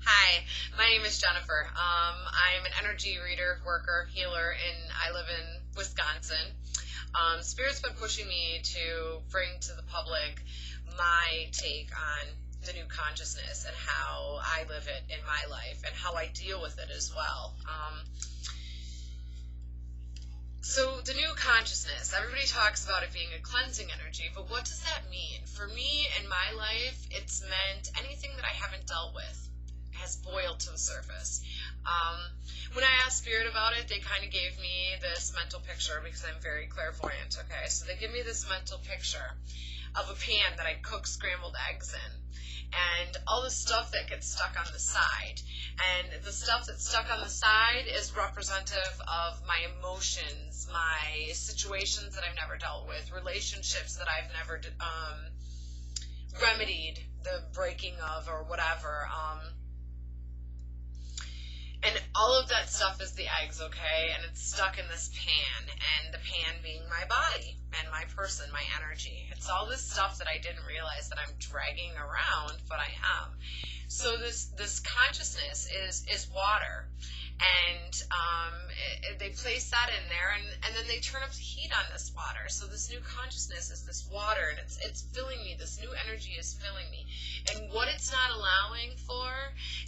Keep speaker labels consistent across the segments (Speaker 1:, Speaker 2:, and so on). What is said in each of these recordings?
Speaker 1: Hi, my name is Jennifer. I'm an energy reader, worker, healer, and I live in Wisconsin. Spirit's been pushing me to bring to the public my take on the new consciousness and how I live it in my life and how I deal with it as well. So the new consciousness, everybody talks about it being a cleansing energy, but what does that mean? For me, in my life, it's meant anything that I haven't dealt with has boiled to the surface. Um, when I asked Spirit about it, they kind of gave me this mental picture because I'm very clairvoyant, okay? So they give me this mental picture of a pan that I cook scrambled eggs in and all the stuff that gets stuck on the side. And the stuff that's stuck on the side is representative of my emotions, my situations that I've never dealt with, relationships that I've never remedied the breaking of or whatever. And all of that stuff is the eggs, okay? And it's stuck in this pan, and the pan being my body and my person, my energy. It's all this stuff that I didn't realize that I'm dragging around, but I am. So this consciousness is water, and they place that in there, and then they turn up the heat on this water. So this new consciousness is this water, and it's filling me. This new energy is filling me. And what it's not allowing for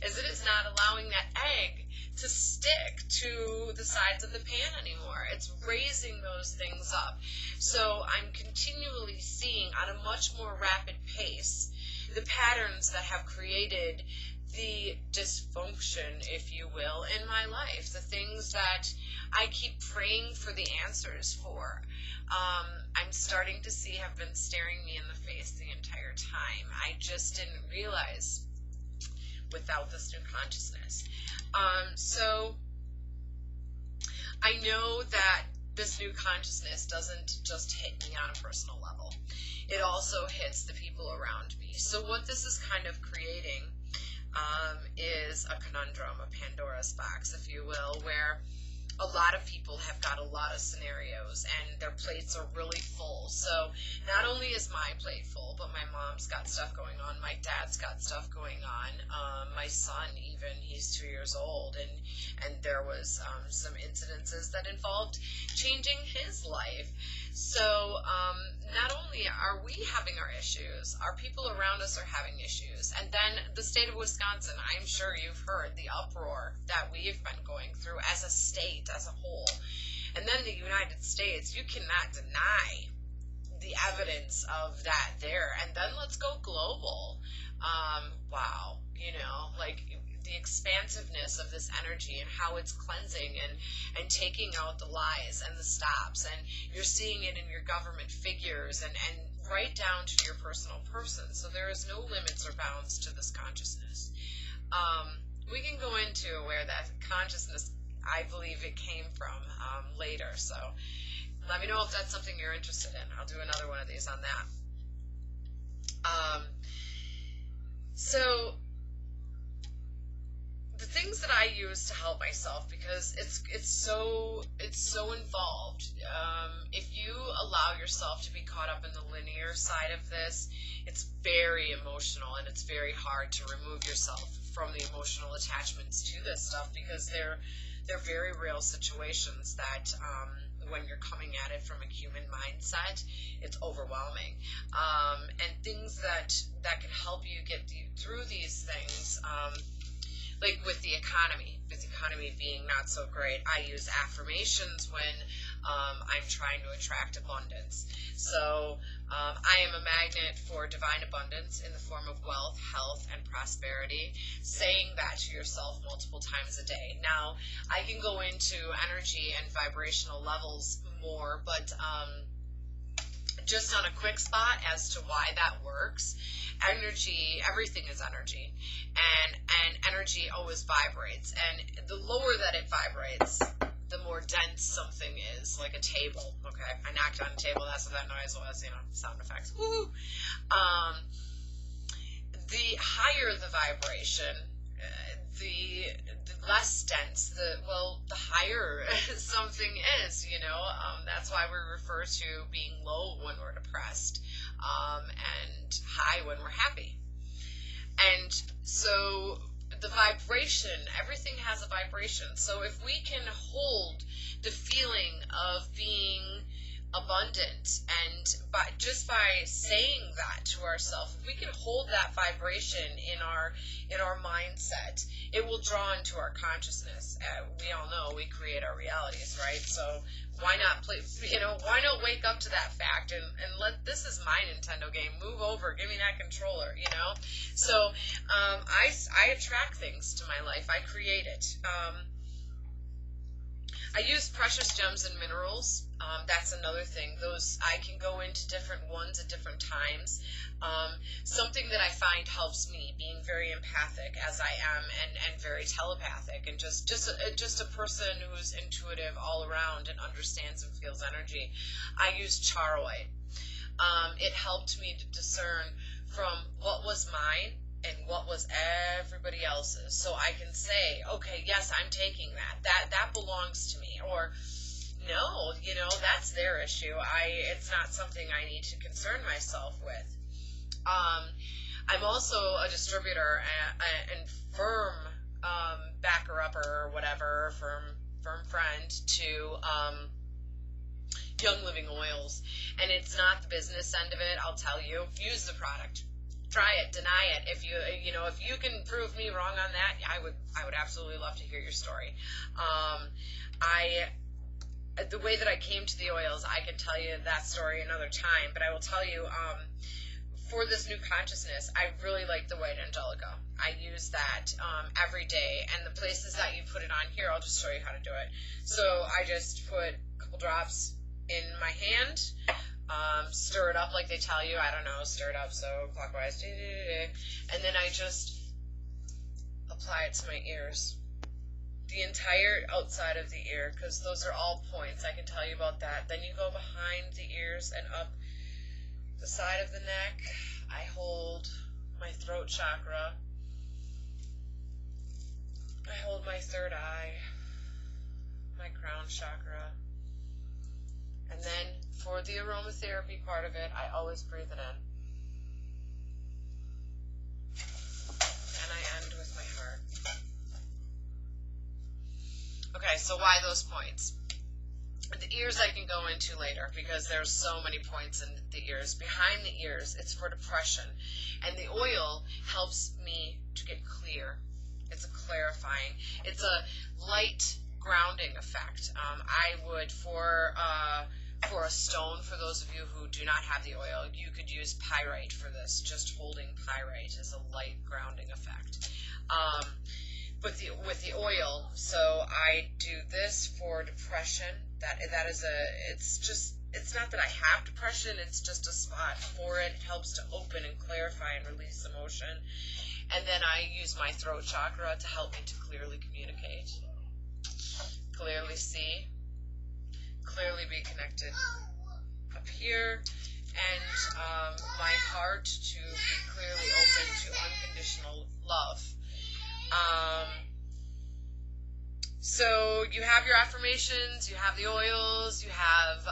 Speaker 1: is it is not allowing that egg to stick to the sides of the pan anymore. It's raising those things up. So I'm continually seeing on a much more rapid pace the patterns that have created the dysfunction, if you will, in my life, the things that I keep praying for the answers for. I'm starting to see have been staring me in the face the entire time. I just didn't realize without this new consciousness. So I know that this new consciousness doesn't just hit me on a personal level. It also hits the people around me. So what this is kind of creating is a conundrum, a Pandora's box, if you will, where a lot of people have got a lot of scenarios and their plates are really full. So not only is my plate full, but my mom's got stuff going on, my dad's got stuff going on, my son even, he's 2 years old, and there was some incidences that involved changing his life. So not only are we having our issues, our people around us are having issues. And then the state of Wisconsin, I'm sure you've heard the uproar that we've been going through as a state, as a whole. And then the United States, you cannot deny the evidence of that there. And then let's go global. Wow, like the expansiveness of this energy and how it's cleansing and taking out the lies and the stops, and you're seeing it in your government figures and right down to your personal person. So there is no limits or bounds to this consciousness. We can go into where that consciousness, I believe it came from later, so let me know if that's something you're interested in. I'll do another one of these on that. So the things that I use to help myself, because it's so involved. If you allow yourself to be caught up in the linear side of this, it's very emotional, and it's very hard to remove yourself from the emotional attachments to this stuff, because they're very real situations that when you're coming at it from a human mindset, it's overwhelming. And things that can help you get through these things, like with the economy being not so great, I use affirmations when I'm trying to attract abundance. So I am a magnet for divine abundance in the form of wealth, health, and prosperity. Saying that to yourself multiple times a day. Now, I can go into energy and vibrational levels more, but just on a quick spot as to why that works. Energy, everything is energy, and energy always vibrates, and the lower that it vibrates, the more dense something is, like a table. Okay, I knocked on a table, that's what that noise was, sound effects. Woo! The higher the vibration, the less dense, the higher something is, that's why we refer to being low when we're depressed, and high when we're happy. And so the vibration, everything has a vibration. So if we can hold the feeling of being abundant, and just by saying that to ourselves, if we can hold that vibration in our mindset, it will draw into our consciousness. We all know we create our realities, right? So why not why not wake up to that fact and this is my Nintendo game, move over, give me that controller, So I attract things to my life, I create it. I use precious gems and minerals. That's another thing. Those, I can go into different ones at different times. Something that I find helps me, being very empathic as I am, and very telepathic, and just a person who's intuitive all around and understands and feels energy. I use charoite. It helped me to discern from what was mine and what was everybody else's. So I can say, okay, yes, I'm taking that. That belongs to me. Or no, that's their issue. It's not something I need to concern myself with. I'm also a distributor and firm backer-upper or whatever, firm friend to Young Living Oils. And it's not the business end of it, I'll tell you. Use the product. Try it, deny it. If you can prove me wrong on that, I would absolutely love to hear your story. The way that I came to the oils, I can tell you that story another time, but I will tell you, for this new consciousness, I really like the white angelica. I use that every day, and the places that you put it on here, I'll just show you how to do it. So I just put a couple drops in my hand, stir it up like they tell you, I don't know, stir it up so clockwise, and then I just apply it to my ears, the entire outside of the ear, because those are all points, I can tell you about that. Then you go behind the ears and up the side of the neck. I hold my throat chakra, I hold my third eye, my crown chakra. And then for the aromatherapy part of it, I always breathe it in. And I end with my heart. Okay, so why those points? The ears I can go into later because there's so many points in the ears. Behind the ears, it's for depression. And the oil helps me to get clear. It's a clarifying. It's a light grounding effect. I would, for a stone, for those of you who do not have the oil, you could use pyrite for this. Just holding pyrite is a light grounding effect. But with the oil, so I do this for depression. It's not that I have depression, it's just a spot for it. It helps to open and clarify and release emotion. And then I use my throat chakra to help me to clearly communicate, clearly see, clearly be connected up here, and my heart to be clearly open to unconditional love. So you have your affirmations, you have the oils, you have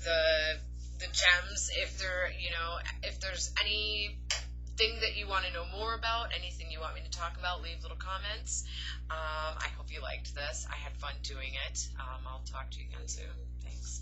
Speaker 1: the gems. If there's anything that you want to know more about, anything you want me to talk about, leave little comments. I hope you liked this. I had fun doing it. I'll talk to you again soon. Thanks.